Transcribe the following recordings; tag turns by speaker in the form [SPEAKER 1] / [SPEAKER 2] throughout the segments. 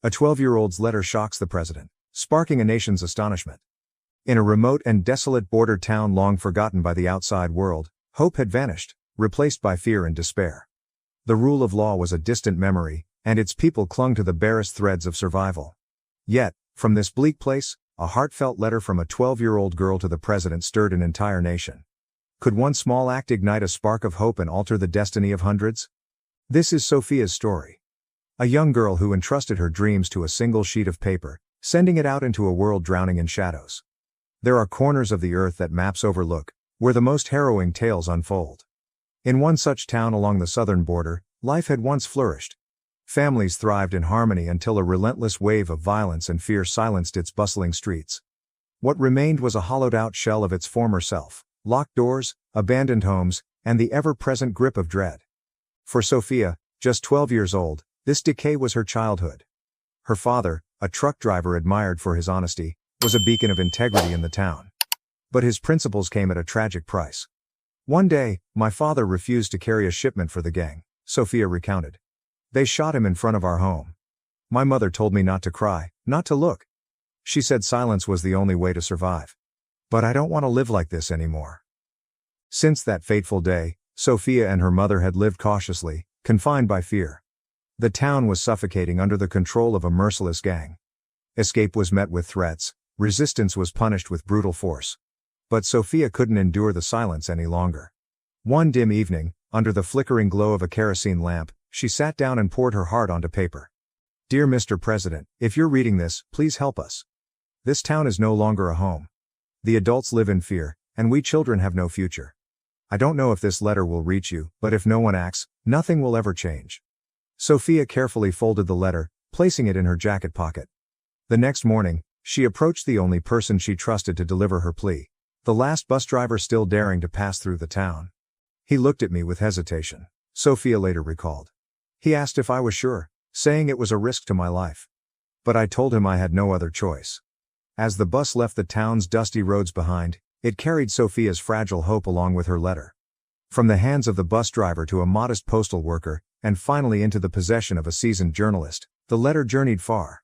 [SPEAKER 1] A 12-year-old's letter shocks the president, sparking a nation's astonishment. In a remote and desolate border town long forgotten by the outside world, hope had vanished, replaced by fear and despair. The rule of law was a distant memory, and its people clung to the barest threads of survival. Yet, from this bleak place, a heartfelt letter from a 12-year-old girl to the president stirred an entire nation. Could one small act ignite a spark of hope and alter the destiny of hundreds? This is Sophia's story. A young girl who entrusted her dreams to a single sheet of paper, sending it out into a world drowning in shadows. There are corners of the earth that maps overlook, where the most harrowing tales unfold. In one such town along the southern border, life had once flourished. Families thrived in harmony until a relentless wave of violence and fear silenced its bustling streets. What remained was a hollowed-out shell of its former self, locked doors, abandoned homes, and the ever-present grip of dread. For Sophia, just 12 years old, this decay was her childhood. Her father, a truck driver admired for his honesty, was a beacon of integrity in the town. But his principles came at a tragic price. One day, my father refused to carry a shipment for the gang, Sophia recounted. They shot him in front of our home. My mother told me not to cry, not to look. She said silence was the only way to survive. But I don't want to live like this anymore. Since that fateful day, Sophia and her mother had lived cautiously, confined by fear. The town was suffocating under the control of a merciless gang. Escape was met with threats, resistance was punished with brutal force. But Sophia couldn't endure the silence any longer. One dim evening, under the flickering glow of a kerosene lamp, she sat down and poured her heart onto paper. Dear Mr. President, if you're reading this, please help us. This town is no longer a home. The adults live in fear, and we children have no future. I don't know if this letter will reach you, but if no one acts, nothing will ever change. Sophia carefully folded the letter, placing it in her jacket pocket. The next morning, she approached the only person she trusted to deliver her plea, the last bus driver still daring to pass through the town. He looked at me with hesitation, Sophia later recalled. He asked if I was sure, saying it was a risk to my life. But I told him I had no other choice. As the bus left the town's dusty roads behind, it carried Sophia's fragile hope along with her letter. From the hands of the bus driver to a modest postal worker, and finally into the possession of a seasoned journalist, the letter journeyed far.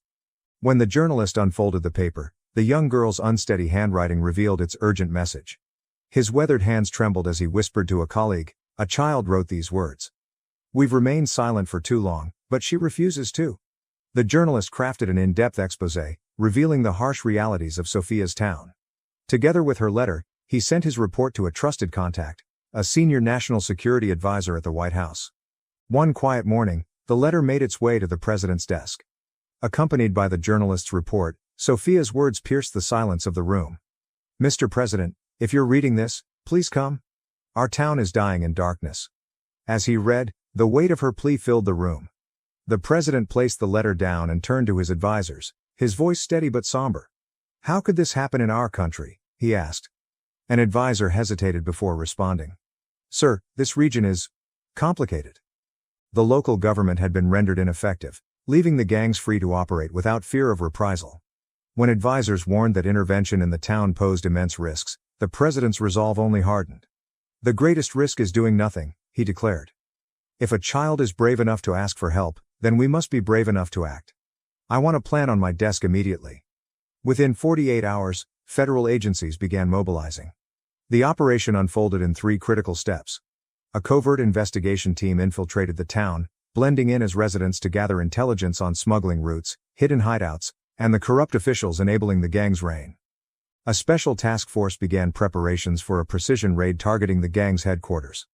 [SPEAKER 1] When the journalist unfolded the paper, the young girl's unsteady handwriting revealed its urgent message. His weathered hands trembled as he whispered to a colleague, "A child wrote these words. We've remained silent for too long, but she refuses to." The journalist crafted an in-depth exposé, revealing the harsh realities of Sophia's town. Together with her letter, he sent his report to a trusted contact, a senior national security advisor at the White House. One quiet morning, the letter made its way to the president's desk. Accompanied by the journalist's report, Sophia's words pierced the silence of the room. "Mr. President, if you're reading this, please come. Our town is dying in darkness." As he read, the weight of her plea filled the room. The president placed the letter down and turned to his advisors, his voice steady but somber. "How could this happen in our country?" he asked. An advisor hesitated before responding. "Sir, this region is complicated." The local government had been rendered ineffective, leaving the gangs free to operate without fear of reprisal. When advisors warned that intervention in the town posed immense risks, the president's resolve only hardened. "The greatest risk is doing nothing," he declared. "If a child is brave enough to ask for help, then we must be brave enough to act. I want a plan on my desk immediately." Within 48 hours, federal agencies began mobilizing. The operation unfolded in 3 critical steps. A covert investigation team infiltrated the town, blending in as residents to gather intelligence on smuggling routes, hidden hideouts, and the corrupt officials enabling the gang's reign. A special task force began preparations for a precision raid targeting the gang's headquarters.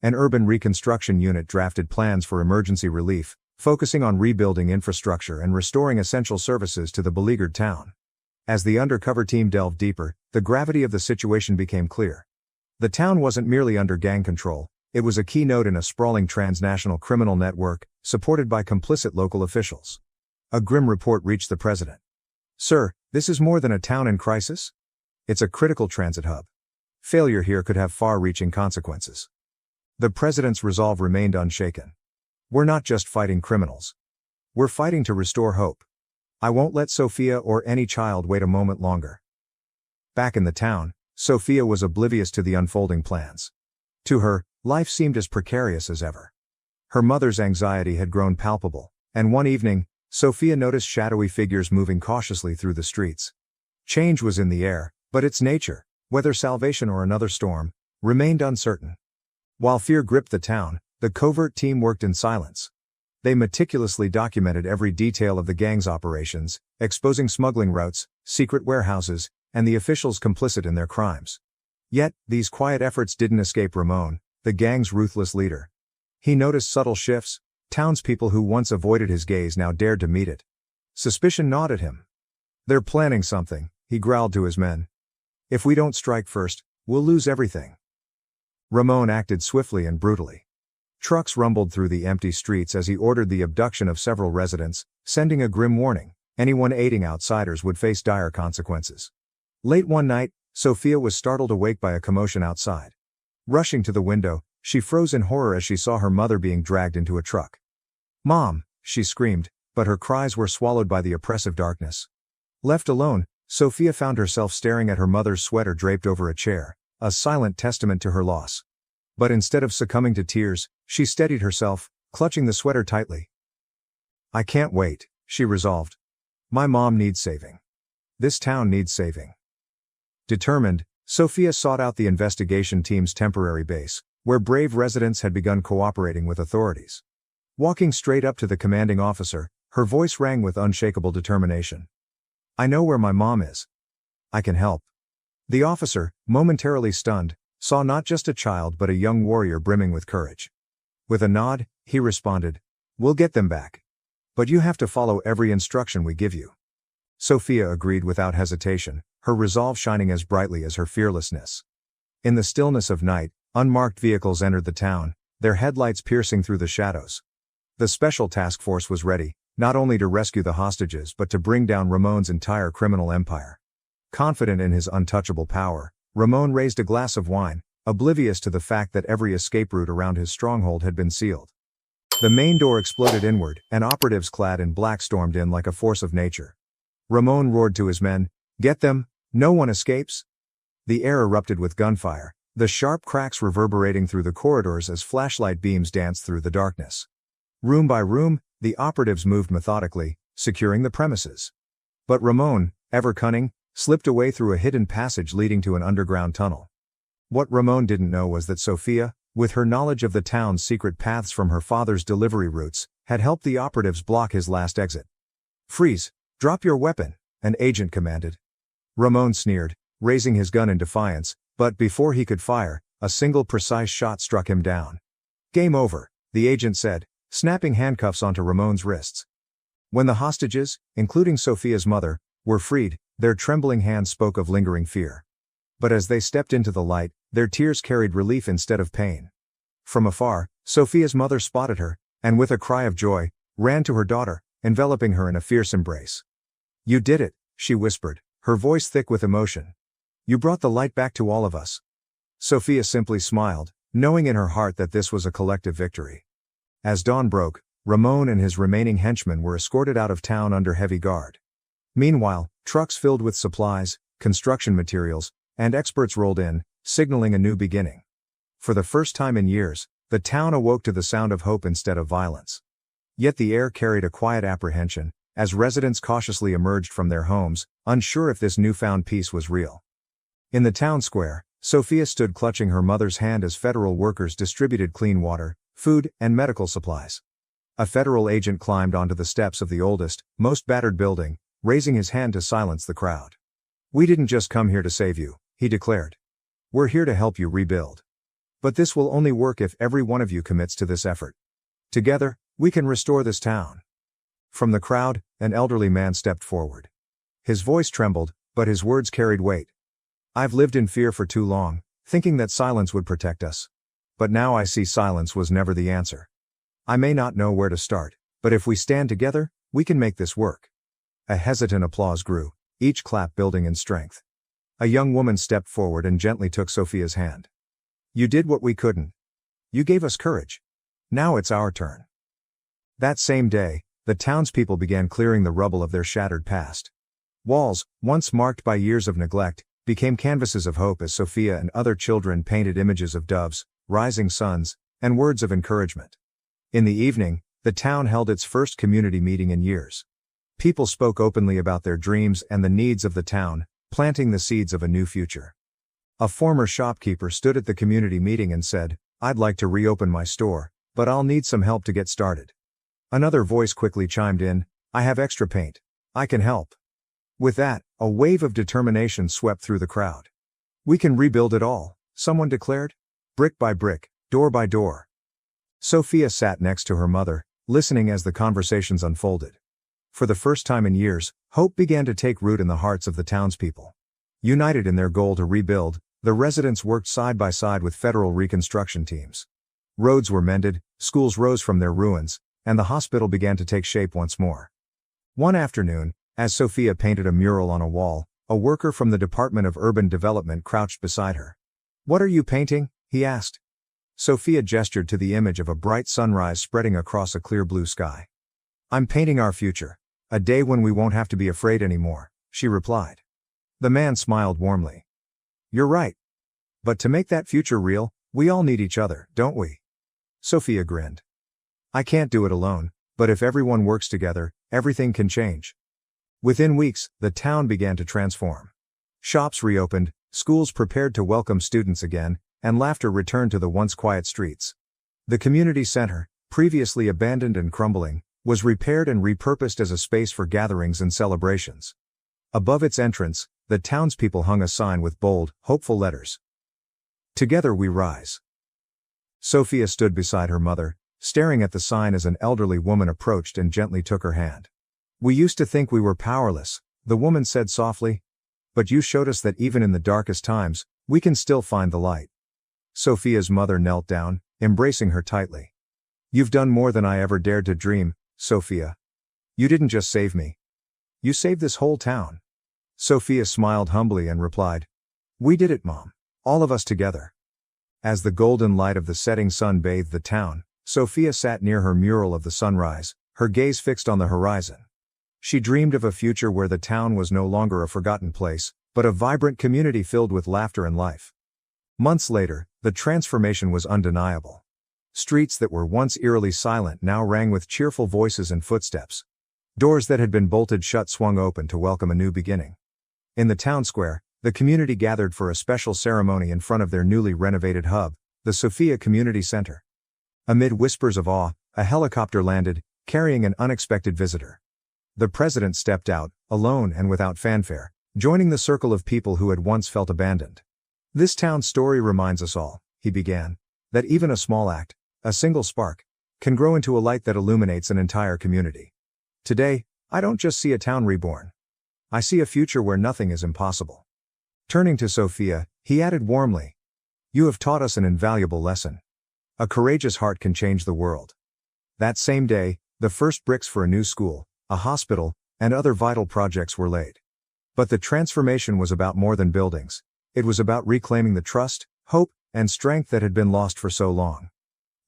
[SPEAKER 1] An urban reconstruction unit drafted plans for emergency relief, focusing on rebuilding infrastructure and restoring essential services to the beleaguered town. As the undercover team delved deeper, the gravity of the situation became clear. The town wasn't merely under gang control, it was a key node in a sprawling transnational criminal network, supported by complicit local officials. A grim report reached the president. "Sir, this is more than a town in crisis. It's a critical transit hub. Failure here could have far-reaching consequences." The president's resolve remained unshaken. "We're not just fighting criminals. We're fighting to restore hope. I won't let Sophia or any child wait a moment longer." Back in the town, Sophia was oblivious to the unfolding plans. To her, life seemed as precarious as ever. Her mother's anxiety had grown palpable, and one evening, Sophia noticed shadowy figures moving cautiously through the streets. Change was in the air, but its nature, whether salvation or another storm, remained uncertain. While fear gripped the town, the covert team worked in silence. They meticulously documented every detail of the gang's operations, exposing smuggling routes, secret warehouses, and the officials complicit in their crimes. Yet, these quiet efforts didn't escape Ramon, the gang's ruthless leader. He noticed subtle shifts. Townspeople who once avoided his gaze now dared to meet it. Suspicion gnawed at him. "They're planning something," he growled to his men. "If we don't strike first, we'll lose everything." Ramon acted swiftly and brutally. Trucks rumbled through the empty streets as he ordered the abduction of several residents, sending a grim warning: anyone aiding outsiders would face dire consequences. Late one night, Sophia was startled awake by a commotion outside. Rushing to the window, she froze in horror as she saw her mother being dragged into a truck. "Mom!" she screamed, but her cries were swallowed by the oppressive darkness. Left alone, Sophia found herself staring at her mother's sweater draped over a chair, a silent testament to her loss. But instead of succumbing to tears, she steadied herself, clutching the sweater tightly. "I can't wait," she resolved. "My mom needs saving. This town needs saving." Determined, Sophia sought out the investigation team's temporary base, where brave residents had begun cooperating with authorities. Walking straight up to the commanding officer, her voice rang with unshakable determination. "I know where my mom is. I can help." The officer, momentarily stunned, saw not just a child but a young warrior brimming with courage. With a nod, he responded, "We'll get them back. But you have to follow every instruction we give you." Sophia agreed without hesitation, her resolve shining as brightly as her fearlessness. In the stillness of night, unmarked vehicles entered the town, their headlights piercing through the shadows. The special task force was ready, not only to rescue the hostages but to bring down Ramon's entire criminal empire. Confident in his untouchable power, Ramon raised a glass of wine, oblivious to the fact that every escape route around his stronghold had been sealed. The main door exploded inward, and operatives clad in black stormed in like a force of nature. Ramon roared to his men, "Get them, no one escapes!" The air erupted with gunfire, the sharp cracks reverberating through the corridors as flashlight beams danced through the darkness. Room by room, the operatives moved methodically, securing the premises. But Ramon, ever cunning, slipped away through a hidden passage leading to an underground tunnel. What Ramon didn't know was that Sophia, with her knowledge of the town's secret paths from her father's delivery routes, had helped the operatives block his last exit. "Freeze! Drop your weapon," an agent commanded. Ramon sneered, raising his gun in defiance, but before he could fire, a single precise shot struck him down. "Game over," the agent said, snapping handcuffs onto Ramon's wrists. When the hostages, including Sophia's mother, were freed, their trembling hands spoke of lingering fear. But as they stepped into the light, their tears carried relief instead of pain. From afar, Sophia's mother spotted her, and with a cry of joy, ran to her daughter, enveloping her in a fierce embrace. "You did it," she whispered, her voice thick with emotion. "You brought the light back to all of us." Sophia simply smiled, knowing in her heart that this was a collective victory. As dawn broke, Ramon and his remaining henchmen were escorted out of town under heavy guard. Meanwhile, trucks filled with supplies, construction materials, and experts rolled in, signaling a new beginning. For the first time in years, the town awoke to the sound of hope instead of violence. Yet the air carried a quiet apprehension, as residents cautiously emerged from their homes, unsure if this newfound peace was real. In the town square, Sophia stood clutching her mother's hand as federal workers distributed clean water, food, and medical supplies. A federal agent climbed onto the steps of the oldest, most battered building, raising his hand to silence the crowd. "We didn't just come here to save you," he declared. "We're here to help you rebuild. But this will only work if every one of you commits to this effort. Together, we can restore this town." From the crowd, an elderly man stepped forward. His voice trembled, but his words carried weight. "I've lived in fear for too long, thinking that silence would protect us. But now I see silence was never the answer. I may not know where to start, but if we stand together, we can make this work." A hesitant applause grew, each clap building in strength. A young woman stepped forward and gently took Sophia's hand. "You did what we couldn't. You gave us courage. Now it's our turn." That same day, the townspeople began clearing the rubble of their shattered past. Walls, once marked by years of neglect, became canvases of hope as Sophia and other children painted images of doves, rising suns, and words of encouragement. In the evening, The town held its first community meeting in years. People spoke openly about their dreams and the needs of the town, planting the seeds of a new future. A former shopkeeper stood at the community meeting and said, "I'd like to reopen my store, but I'll need some help to get started." Another voice quickly chimed in, "I have extra paint. I can help." With that, a wave of determination swept through the crowd. "We can rebuild it all," someone declared. "Brick by brick, door by door." Sophia sat next to her mother, listening as the conversations unfolded. For the first time in years, hope began to take root in the hearts of the townspeople. United in their goal to rebuild, the residents worked side by side with federal reconstruction teams. Roads were mended, schools rose from their ruins, and the hospital began to take shape once more. One afternoon, as Sophia painted a mural on a wall, a worker from the Department of Urban Development crouched beside her. "What are you painting?" he asked. Sophia gestured to the image of a bright sunrise spreading across a clear blue sky. "I'm painting our future. A day when we won't have to be afraid anymore," she replied. The man smiled warmly. "You're right. But to make that future real, we all need each other, don't we?" Sophia grinned. "I can't do it alone, but if everyone works together, everything can change." Within weeks, the town began to transform. Shops reopened, schools prepared to welcome students again, and laughter returned to the once quiet streets. The community center, previously abandoned and crumbling, was repaired and repurposed as a space for gatherings and celebrations. Above its entrance, the townspeople hung a sign with bold, hopeful letters. "Together we rise." Sophia stood beside her mother, staring at the sign as an elderly woman approached and gently took her hand. "We used to think we were powerless," the woman said softly. "But you showed us that even in the darkest times, we can still find the light." Sophia's mother knelt down, embracing her tightly. "You've done more than I ever dared to dream, Sophia. You didn't just save me. You saved this whole town." Sophia smiled humbly and replied, "We did it, Mom. All of us together." As the golden light of the setting sun bathed the town, Sophia sat near her mural of the sunrise, her gaze fixed on the horizon. She dreamed of a future where the town was no longer a forgotten place, but a vibrant community filled with laughter and life. Months later, the transformation was undeniable. Streets that were once eerily silent now rang with cheerful voices and footsteps. Doors that had been bolted shut swung open to welcome a new beginning. In the town square, the community gathered for a special ceremony in front of their newly renovated hub, the Sophia Community Center. Amid whispers of awe, a helicopter landed, carrying an unexpected visitor. The president stepped out, alone and without fanfare, joining the circle of people who had once felt abandoned. "This town's story reminds us all," he began, "that even a small act, a single spark, can grow into a light that illuminates an entire community. Today, I don't just see a town reborn. I see a future where nothing is impossible." Turning to Sophia, he added warmly, "You have taught us an invaluable lesson. A courageous heart can change the world." That same day, the first bricks for a new school, a hospital, and other vital projects were laid. But the transformation was about more than buildings. It was about reclaiming the trust, hope, and strength that had been lost for so long.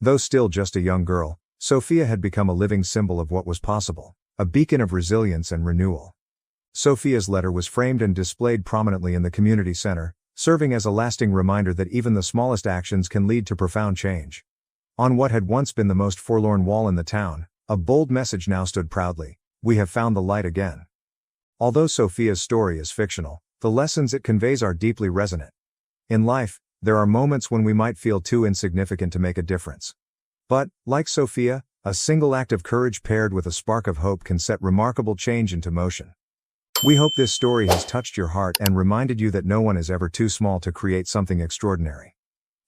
[SPEAKER 1] Though still just a young girl, Sophia had become a living symbol of what was possible, a beacon of resilience and renewal. Sophia's letter was framed and displayed prominently in the community center, serving as a lasting reminder that even the smallest actions can lead to profound change. On what had once been the most forlorn wall in the town, a bold message now stood proudly: "We have found the light again." Although Sophia's story is fictional, the lessons it conveys are deeply resonant. In life, there are moments when we might feel too insignificant to make a difference. But, like Sophia, a single act of courage paired with a spark of hope can set remarkable change into motion. We hope this story has touched your heart and reminded you that no one is ever too small to create something extraordinary.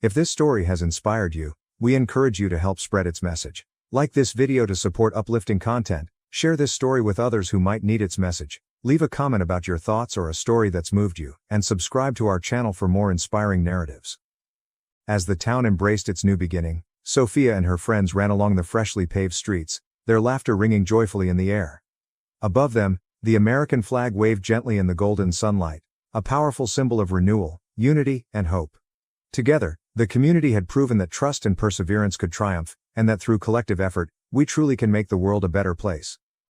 [SPEAKER 1] If this story has inspired you, we encourage you to help spread its message. Like this video to support uplifting content, share this story with others who might need its message, leave a comment about your thoughts or a story that's moved you, and subscribe to our channel for more inspiring narratives. As the town embraced its new beginning, Sophia and her friends ran along the freshly paved streets, their laughter ringing joyfully in the air. Above them, the American flag waved gently in the golden sunlight, a powerful symbol of renewal, unity, and hope. Together, the community had proven that trust and perseverance could triumph, and that through collective effort, we truly can make the world a better place.